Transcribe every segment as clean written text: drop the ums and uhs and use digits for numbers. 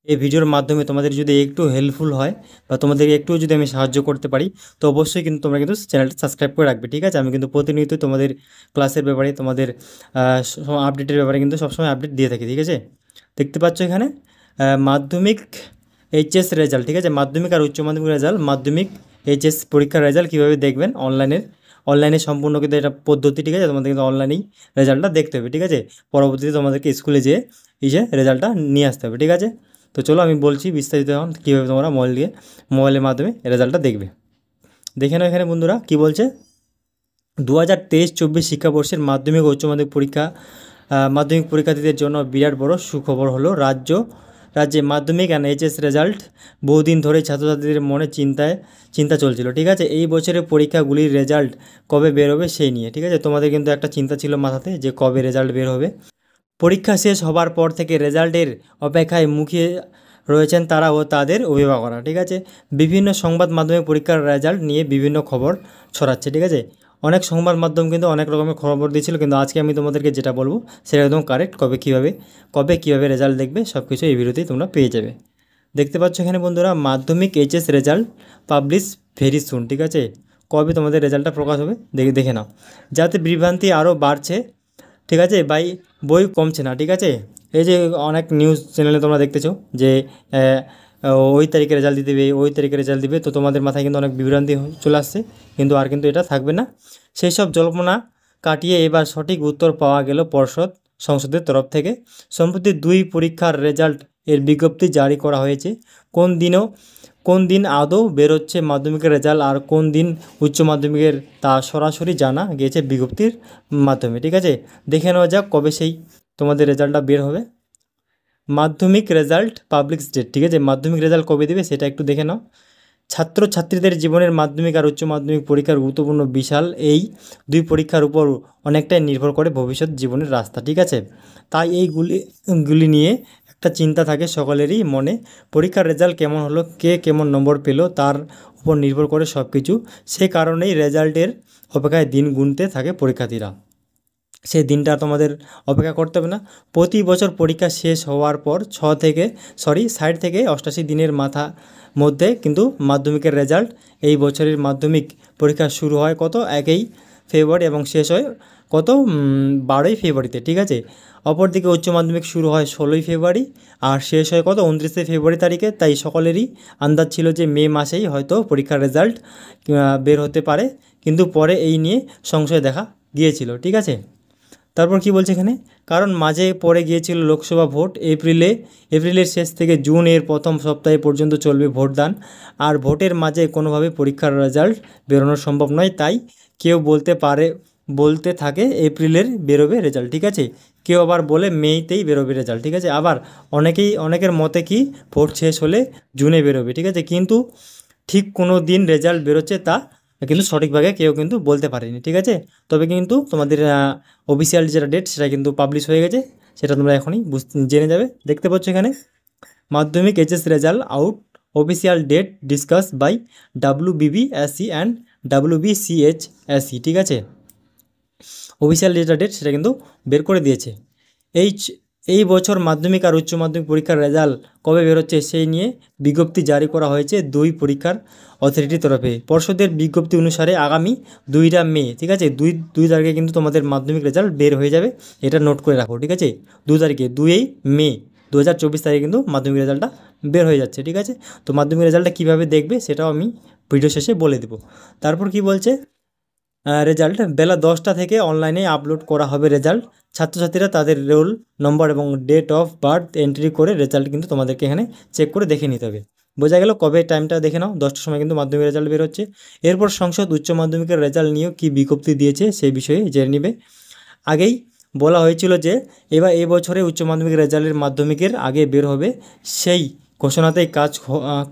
এই ভিডিওর মাধ্যমে তোমাদের যদি একটু হেল্পফুল হয় বা তোমাদের একটু যদি আমি সাহায্য করতে পারি, তো অবশ্যই কিন্তু তোমরা কিন্তু চ্যানেলটা সাবস্ক্রাইব করে রাখবে, ঠিক আছে? আমি কিন্তু প্রতিনিয়ত তোমাদের ক্লাসের ব্যাপারে, তোমাদের আপডেটের ব্যাপারে কিন্তু সবসময় আপডেট দিয়ে থাকি, ঠিক আছে? দেখতে পাচ্ছ এখানে মাধ্যমিক এইচএস রেজাল্ট, ঠিক আছে? মাধ্যমিক আর উচ্চ মাধ্যমিক রেজাল্ট, মাধ্যমিক এইচএস পরীক্ষার রেজাল্ট কীভাবে দেখবেন অনলাইনে সম্পূর্ণ কিন্তু এটা পদ্ধতি, ঠিক আছে? তোমাদের কিন্তু অনলাইনেই রেজাল্টটা দেখতে হবে, ঠিক আছে? পরবর্তীতে তোমাদেরকে স্কুলে যেয়ে এই যে রেজাল্টটা নিয়ে আসতে হবে, ঠিক আছে? তো চলো আমি বলছি বিস্তারিত এখন কীভাবে তোমরা মোবাইলের মাধ্যমে রেজাল্টটা দেখবে। দেখে নাও এখানে বন্ধুরা কী বলছে। 2023-24 শিক্ষাবর্ষের মাধ্যমিক ও উচ্চ মাধ্যমিক পরীক্ষার্থীদের জন্য বিরাট বড় সুখবর হলো। রাজ্যে মাধ্যমিক অ্যান্ড এইচএস রেজাল্ট বহুদিন ধরেই ছাত্রছাত্রীদের মনে চিন্তা চলছিল, ঠিক আছে? এই বছরের পরীক্ষাগুলির রেজাল্ট কবে বের হবে সেই নিয়ে, ঠিক আছে? তোমাদের কিন্তু একটা চিন্তা ছিল মাথাতে যে কবে রেজাল্ট বের হবে। পরীক্ষা শেষ হবার পর থেকে রেজাল্টের অপেক্ষায় মুখিয়ে রয়েছেন তারা ও তাদের অভিভাবকরা, ঠিক আছে? বিভিন্ন সংবাদ মাধ্যমে পরীক্ষার রেজাল্ট নিয়ে বিভিন্ন খবর ছড়াচ্ছে, ঠিক আছে? অনেক সংবাদ মাধ্যম কিন্তু অনেক রকমের খবর দিয়েছিল, কিন্তু আজকে আমি তোমাদেরকে যেটা বলবো সেটা একদম কারেক্ট। কবে কীভাবে রেজাল্ট দেখবে সব কিছু এই ভিডিওতেই তোমরা পেয়ে যাবে। দেখতে পাচ্ছ এখানে বন্ধুরা, মাধ্যমিক HS result publish very soon, ঠিক আছে? কবে তোমাদের রেজাল্টটা প্রকাশ হবে দেখে নাও। যাতে বিভ্রান্তি আরও বাড়ছে, ঠিক আছে? বই কমছে না, ঠিক আছে? এই যে অনেক নিউজ চ্যানেলে তোমরা দেখতেছো যে ওই তারিখে রেজাল্ট দিবে, ওই তারিখে রেজাল্ট দিবে, তো তোমাদের মাথায় কিন্তু অনেক বিভ্রান্তি চলে আসছে, কিন্তু আর কিন্তু এটা থাকবে না। সেই সব জল্পনা কাটিয়ে এবার সঠিক উত্তর পাওয়া গেল সংসদের তরফ থেকে। সম্প্রতি 2 পরীক্ষার রেজাল্ট এর বিজ্ঞপ্তি জারি করা হয়েছে। কোন দিন আদৌ বেরোচ্ছে মাধ্যমিকের রেজাল্ট আর কোন দিন উচ্চ মাধ্যমিকের তা সরাসরি জানা গিয়েছে বিজ্ঞপ্তির মাধ্যমে, ঠিক আছে? দেখে নেওয়া যাক কবে সেই তোমাদের রেজাল্টটা বের হবে। মাধ্যমিক রেজাল্ট পাবলিক ডেট, ঠিক আছে? মাধ্যমিক রেজাল্ট কবে দেবে সেটা একটু দেখে নাও। ছাত্রছাত্রীদের জীবনের মাধ্যমিক আর উচ্চ মাধ্যমিক পরীক্ষার গুরুত্বপূর্ণ বিশাল এই 2 পরীক্ষার উপর অনেকটাই নির্ভর করে ভবিষ্যৎ জীবনের রাস্তা, ঠিক আছে? তাই এইগুলি নিয়ে একটা চিন্তা থাকে সকলেরই মনে। পরীক্ষার রেজাল্ট কেমন হলো, কে কেমন নম্বর পেল তার উপর নির্ভর করে সব কিছু। সে কারণেই রেজাল্টের অপেক্ষায় দিন গুনতে থাকে পরীক্ষার্থীরা। সেই দিনটা তোমাদের অপেক্ষা করতে হবে না। প্রতি বছর পরীক্ষা শেষ হওয়ার পর 60 থেকে 88 দিনের মধ্যে কিন্তু মাধ্যমিকের রেজাল্ট। এই বছরের মাধ্যমিক পরীক্ষা শুরু হয় কত 1 ফেব্রুয়ারি এবং শেষ হয় কত 12 ফেব্রুয়ারিতে, ঠিক আছে? অপরদিকে উচ্চ মাধ্যমিক শুরু হয় 16 ফেব্রুয়ারি আর শেষ হয় কত 29 ফেব্রুয়ারি তারিখে। তাই সকলেরই আন্দাজ ছিল যে মে মাসেই হয়তো পরীক্ষার রেজাল্ট বের হতে পারে, কিন্তু পরে এই নিয়ে সংশয় দেখা গিয়েছিল, ঠিক আছে? তারপর কি বলছে এখানে, কারণ মাঝে পড়ে গিয়েছিল লোকসভা ভোট। এপ্রিলের শেষ থেকে জুন এর প্রথম সপ্তাহে পর্যন্ত চলবে ভোটদান, আর ভোটের মাঝে কোনোভাবে পরীক্ষার রেজাল্ট বেরোনো সম্ভব নয়। তাই কেউ বলতে থাকে এপ্রিলের বেরোবে রেজাল্ট, ঠিক আছে? কেউ আবার বলে মেতেই বেরোবে রেজাল্ট, ঠিক আছে? আবার অনেকের মতে কি ভোট শেষ হলে জুনে বেরোবে, ঠিক আছে? কিন্তু ঠিক কোনো দিন রেজাল্ট বেরোচ্ছে তা কিন্তু সঠিকভাবে কেউ কিন্তু বলতে পারেনি, ঠিক আছে? তবে কিন্তু তোমাদের অফিসিয়াল যেটা ডেট সেটা কিন্তু পাবলিশ হয়ে গেছে, সেটা তোমরা এখনই জেনে যাবে। দেখতে পাচ্ছ এখানে Madhyamik HS result out, official date discuss by WBBSE and WBCHSE, ঠিক আছে? অফিসিয়াল যেটা ডেট সেটা কিন্তু বের করে দিয়েছে। এই বছর মাধ্যমিক আর উচ্চ মাধ্যমিক পরীক্ষার রেজাল্ট কবে বেরোচ্ছে সেই নিয়ে বিজ্ঞপ্তি জারি করা হয়েছে 2 পরীক্ষার অথরিটির তরফে। পর্ষদের বিজ্ঞপ্তি অনুসারে আগামী 2 মে, ঠিক আছে? 2 তারিখে কিন্তু তোমাদের মাধ্যমিক রেজাল্ট বের হয়ে যাবে, এটা নোট করে রাখো, ঠিক আছে? 2 তারিখে 2 মে 2024 তারিখে কিন্তু মাধ্যমিক রেজাল্টটা বের হয়ে যাচ্ছে, ঠিক আছে? তো মাধ্যমিক রেজাল্টটা কীভাবে দেখবে সেটাও আমি ভিডিও শেষে বলে দেবো। তারপর কি বলছে, রেজাল্ট বেলা 10টা থেকে অনলাইনে আপলোড করা হবে রেজাল্ট। ছাত্রছাত্রীরা তাদের রোল নম্বর এবং ডেট অফ বার্থ এন্ট্রি করে রেজাল্ট কিন্তু তোমাদেরকে এখানে চেক করে দেখে নিতে হবে। বোঝা গেল? কবে টাইমটা দেখে নাও, 10টার সময় কিন্তু মাধ্যমিক রেজাল্ট বেরোচ্ছে। এরপর সংসদ উচ্চ মাধ্যমিকের রেজাল্ট নিয়েও কী বিজ্ঞপ্তি দিয়েছে সেই বিষয়ে জেনে নেবে। আগেই বলা হয়েছিল যে এই বছরে উচ্চ মাধ্যমিক রেজাল্টের মাধ্যমিকের আগে বের হবে, সেই ঘোষণাতেই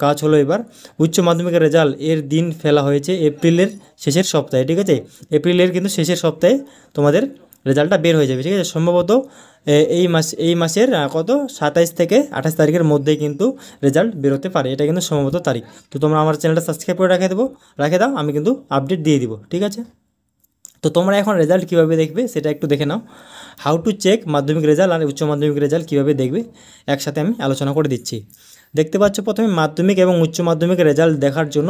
কাজ হলো এবার। উচ্চ মাধ্যমিকের রেজাল্ট এর দিন ফেলা হয়েছে এপ্রিলের শেষের সপ্তাহে, ঠিক আছে? এপ্রিলের কিন্তু শেষের সপ্তাহে তোমাদের রেজাল্টটা বের হয়ে যাবে, ঠিক আছে? সম্ভবত এই মাসের কত 27 থেকে 28 তারিখের মধ্যেই কিন্তু রেজাল্ট বেরোতে পারে, এটা কিন্তু সম্ভবত তারিখ। তো তোমরা আমার চ্যানেলটা সাবস্ক্রাইব করে রেখে দাও, আমি কিন্তু আপডেট দিয়ে দিব, ঠিক আছে? তো তোমরা এখন রেজাল্ট কীভাবে দেখবে সেটা একটু দেখে নাও। হাউ টু চেক মাধ্যমিক রেজাল্ট আর উচ্চ মাধ্যমিক রেজাল্ট কীভাবে দেখবে একসাথে আমি আলোচনা করে দিচ্ছি। দেখতে পাচ্ছ প্রথমে মাধ্যমিক এবং উচ্চ মাধ্যমিক রেজাল্ট দেখার জন্য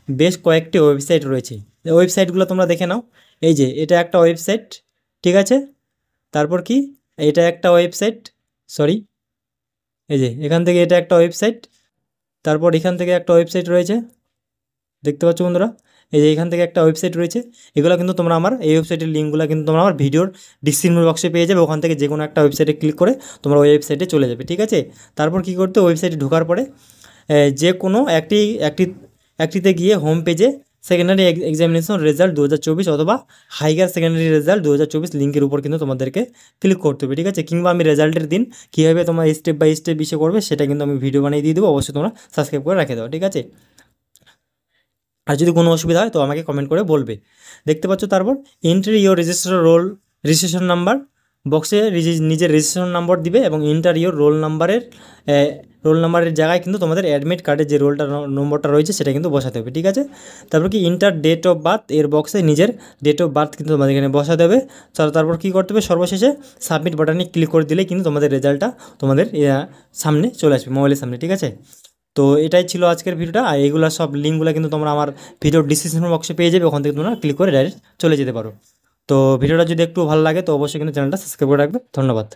বেশ কয়েকটি ওয়েবসাইট রয়েছে। এই ওয়েবসাইটগুলো তোমরা দেখে নাও। এই যে এটা একটা ওয়েবসাইট, ঠিক আছে। তারপর কি, এটা একটা ওয়েবসাইট, সরি এই যে এখান থেকে এটা একটা ওয়েবসাইট, তারপর এখান থেকে একটা ওয়েবসাইট রয়েছে, দেখতে পাচ্ছ বন্ধুরা। এই যে এখান থেকে একটা ওয়েবসাইট রয়েছে। এগুলো কিন্তু তোমরা আমার এই ওয়েবসাইটের লিঙ্কগুলো কিন্তু তোমরা আমার ভিডিওর ডিসক্রিপশন বক্সে পেয়ে যাবে। ওখান থেকে যে কোনো একটা ওয়েবসাইটে ক্লিক করে তোমরা ওই ওয়েবসাইটে চলে যাবে, ঠিক আছে। তারপর কী করতে, ওয়েবসাইটে ঢোকার পরে যে কোনো একটিতে গিয়ে হোম পেজে সেকেন্ডারি এক্সামিনেশন রেজাল্ট 2024 অথবা হাইয়ার সেকেন্ডারি রেজাল্ট 2024 লিঙ্কের উপর কিন্তু তোমাদেরকে ক্লিক করতে হবে, ঠিক আছে। কিংবা আমি রেজাল্টের দিন কীভাবে তোমার স্টেপ বাই স্টেপ বিষয় করবে সেটা কিন্তু আমি ভিডিও বানিয়ে দিয়ে দেবো। অবশ্যই তোমরা সাবস্ক্রাইব করে রেখে দাও, ঠিক আছে। আর যদি কোনো অসুবিধা হয় তো আমাকে কমেন্ট করে বলবে। দেখতে পাচ্ছ তারপর এন্ট্রি ইয়োর রেজিস্ট্রেশন নাম্বার বক্সে নিজের রেজিস্ট্রেশন নাম্বার দিবে এবং এন্টার ইয়োর রোল নাম্বারের জায়গায় কিন্তু তোমাদের অ্যাডমিট কার্ডের যে নম্বরটা রয়েছে সেটা কিন্তু বসাতে হবে, ঠিক আছে। তারপর কি ইন্টার ডেট অফ বার্থ এর বক্সে নিজের ডেট অফ বার্থ কিন্তু তোমাদের এখানে বসাতে হবে। তারপর কী করতে হবে, সর্বশেষে সাবমিট বাটনে ক্লিক করে দিলেই কিন্তু তোমাদের রেজাল্টটা তোমাদের সামনে চলে আসবে, মোবাইলের সামনে, ঠিক আছে। তো এটাই ছিল আজকের ভিডিওটা। আর এইগুলো সব লিঙ্কগুলো কিন্তু তোমরা আমার ভিডিওর ডিসক্রিপশন বক্সে পেয়ে যাবে। ওখান থেকে তোমরা ক্লিক করে ডাইরেক্ট চলে যেতে পারো। তো ভিডিওটা যদি একটু ভালো লাগে তো অবশ্যই কিন্তু চ্যানেলটা সাবস্ক্রাইব করে রাখবে। ধন্যবাদ।